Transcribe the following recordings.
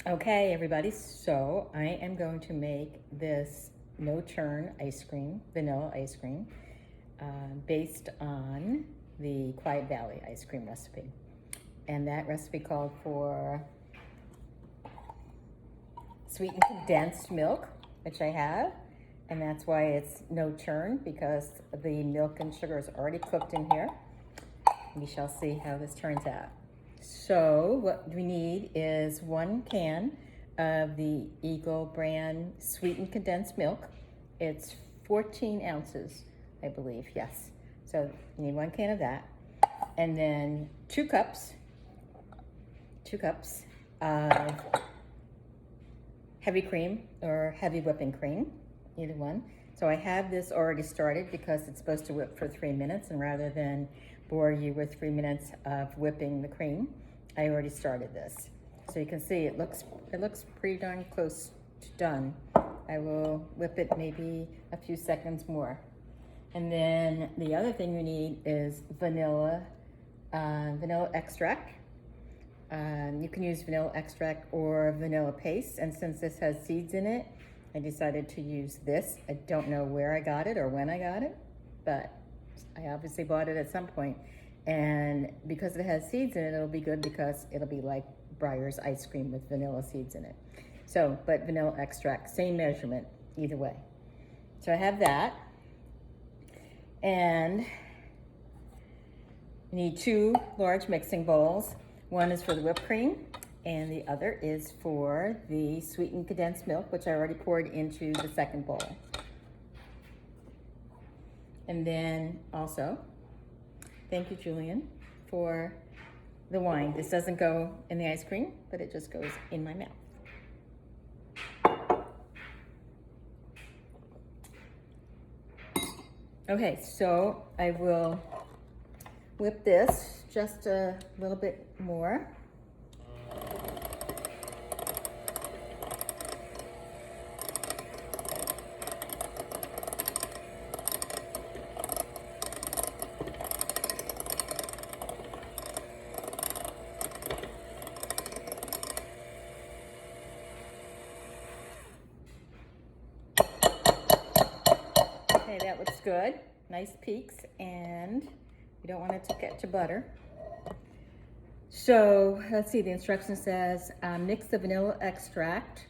Okay, everybody, so I am going to make this no churn ice cream, vanilla ice cream, based on the Quiet Valley ice cream recipe. And that recipe called for sweetened condensed milk, which I have, and that's why it's no churn, because the milk and sugar is already cooked in here. We shall see how this turns out. So what we need is 1 can of the Eagle brand sweetened condensed milk. It's 14 ounces, I believe, yes. So you need 1 can of that. And then 2 cups of heavy cream or heavy whipping cream, either one. So I have this already started because it's supposed to whip for 3 minutes, and rather than bore you with 3 minutes of whipping the cream, I already started this. So you can see it looks pretty darn close to done. I will whip it maybe a few seconds more. And then the other thing you need is vanilla extract. You can use vanilla extract or vanilla paste, and since this has seeds in it, I decided to use this. I don't know where I got it or when I got it, but I obviously bought it at some point. And because it has seeds in it, it'll be good because it'll be like Breyer's ice cream with vanilla seeds in it. So, but vanilla extract, same measurement, either way. So I have that. And you need 2 large mixing bowls. One is for the whipped cream, and the other is for the sweetened condensed milk, which I already poured into the second bowl. And then also, thank you, Julian, for the wine. This doesn't go in the ice cream, but it just goes in my mouth. Okay, so I will whip this just a little bit more. Okay, that looks good. Nice peaks, and you don't want it to get to butter. So let's see, the instruction says mix the vanilla extract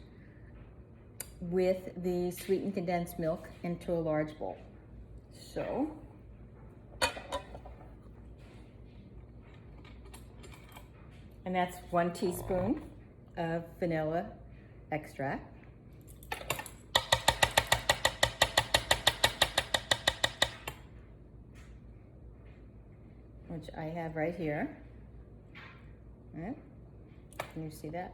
with the sweetened condensed milk into a large bowl. So and that's 1 teaspoon of vanilla extract. Which I have right here. All right. Can you see that?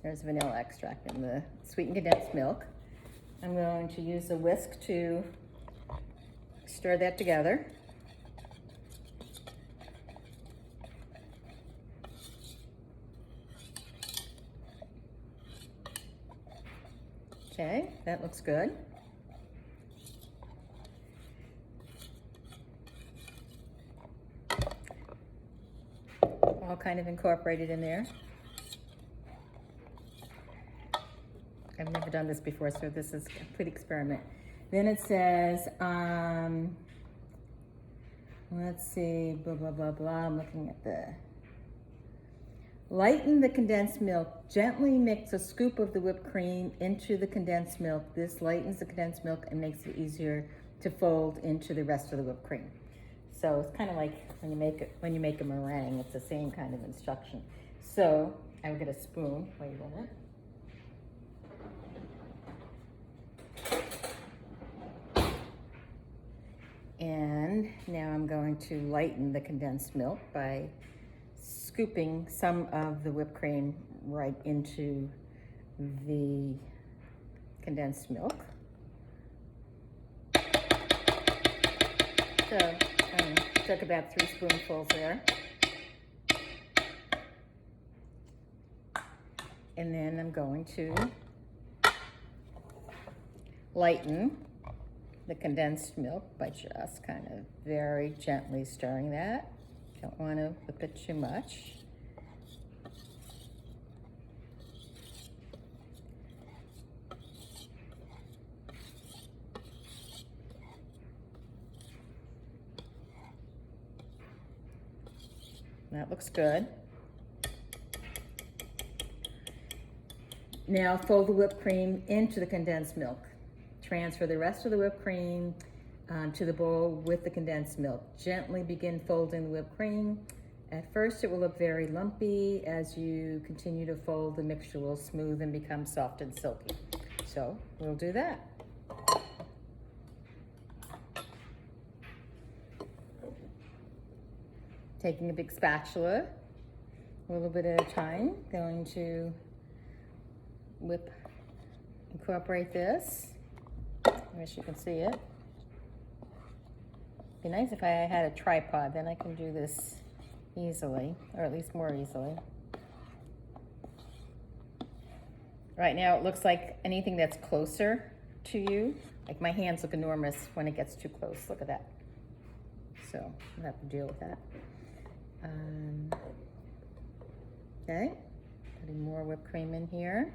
There's vanilla extract in the sweetened condensed milk. I'm going to use a whisk to stir that together. Okay, that looks good. All kind of incorporated in there. I've never done this before, so this is a complete experiment. Then it says, let's see, blah, blah, blah, blah. I'm looking at the lighten the condensed milk. Gently mix a scoop of the whipped cream into the condensed milk. This lightens the condensed milk and makes it easier to fold into the rest of the whipped cream. So it's kind of like when you make a meringue, it's the same kind of instruction. So I will get a spoon. Wait a minute. And now I'm going to lighten the condensed milk by scooping some of the whipped cream right into the condensed milk. So took about 3 spoonfuls there. And then I'm going to lighten the condensed milk by just kind of very gently stirring that. Don't want to whip it too much. That looks good. Now fold the whipped cream into the condensed milk. Transfer the rest of the whipped cream to the bowl with the condensed milk. Gently begin folding the whipped cream. At first it will look very lumpy. As you continue to fold, the mixture will smooth and become soft and silky. So we'll do that. Taking a big spatula, a little bit at a time, going to incorporate this. I wish you can see it. It'd be nice if I had a tripod, then I can do this easily, or at least more easily. Right now it looks like anything that's closer to you, like my hands look enormous when it gets too close. Look at that. So I'll have to deal with that. Okay, putting more whipped cream in here.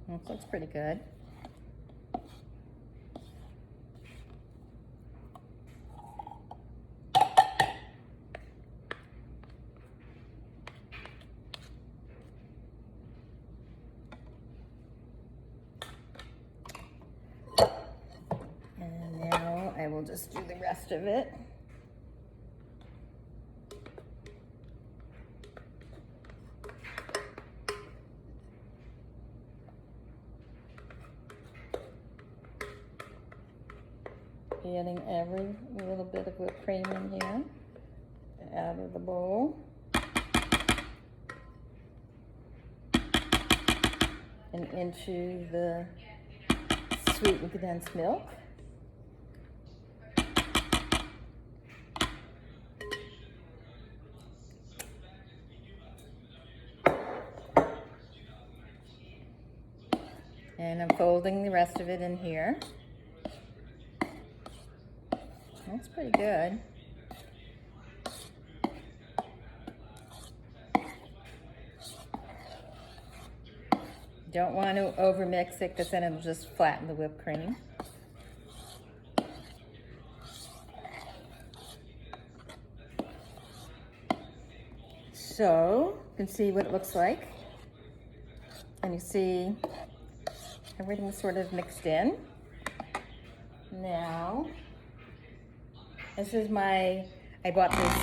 This looks pretty good. And now I will just do the rest of it. Getting every little bit of whipped cream in here, out of the bowl. And into the sweetened condensed milk. And I'm folding the rest of it in here. That's pretty good. Don't want to over mix it because then it'll just flatten the whipped cream. So you can see what it looks like. And you see everything's sort of mixed in. Now, this is I bought this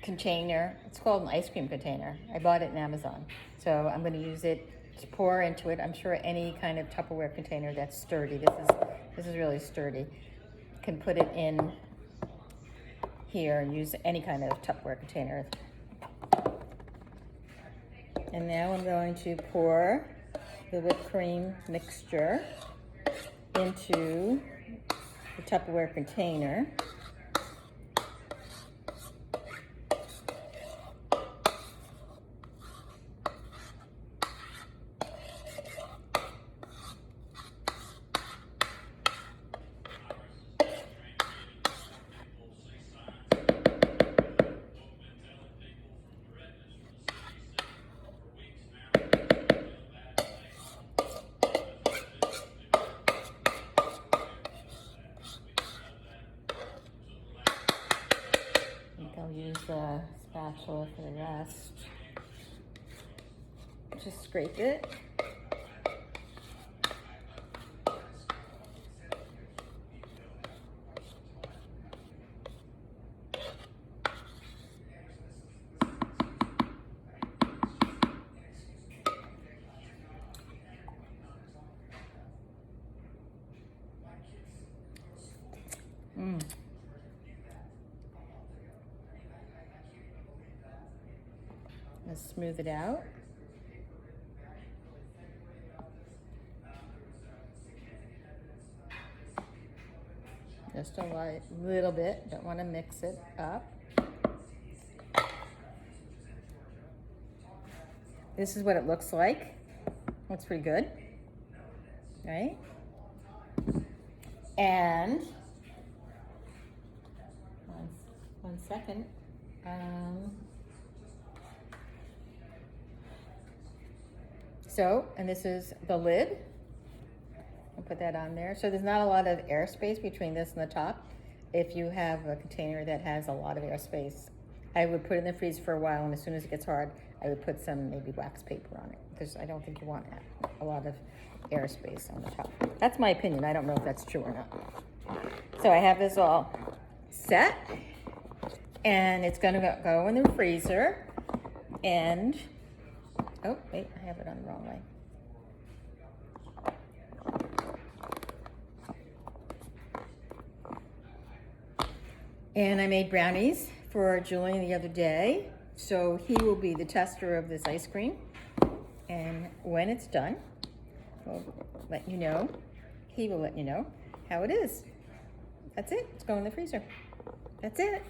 container. It's called an ice cream container. I bought it in Amazon. So I'm going to use it to pour into it. I'm sure any kind of Tupperware container that's sturdy. This is really sturdy. You can put it in here and use any kind of Tupperware container. And now I'm going to pour the whipped cream mixture into the Tupperware container. I'll use the spatula for the rest. Just scrape it. Let's smooth it out. Just a little bit, don't want to mix it up. This is what it looks like. Looks pretty good, right? And one second. And this is the lid. I'll put that on there. So there's not a lot of airspace between this and the top. If you have a container that has a lot of airspace, I would put it in the freezer for a while, and as soon as it gets hard, I would put some maybe wax paper on it, because I don't think you want a lot of airspace on the top. That's my opinion. I don't know if that's true or not. So I have this all set, and it's gonna go in the freezer. And oh wait, I have it on the wrong way. And I made brownies for Julian the other day, so he will be the tester of this ice cream. And when it's done, we'll let you know. He will let you know how it is. That's it. It's going in the freezer. That's it.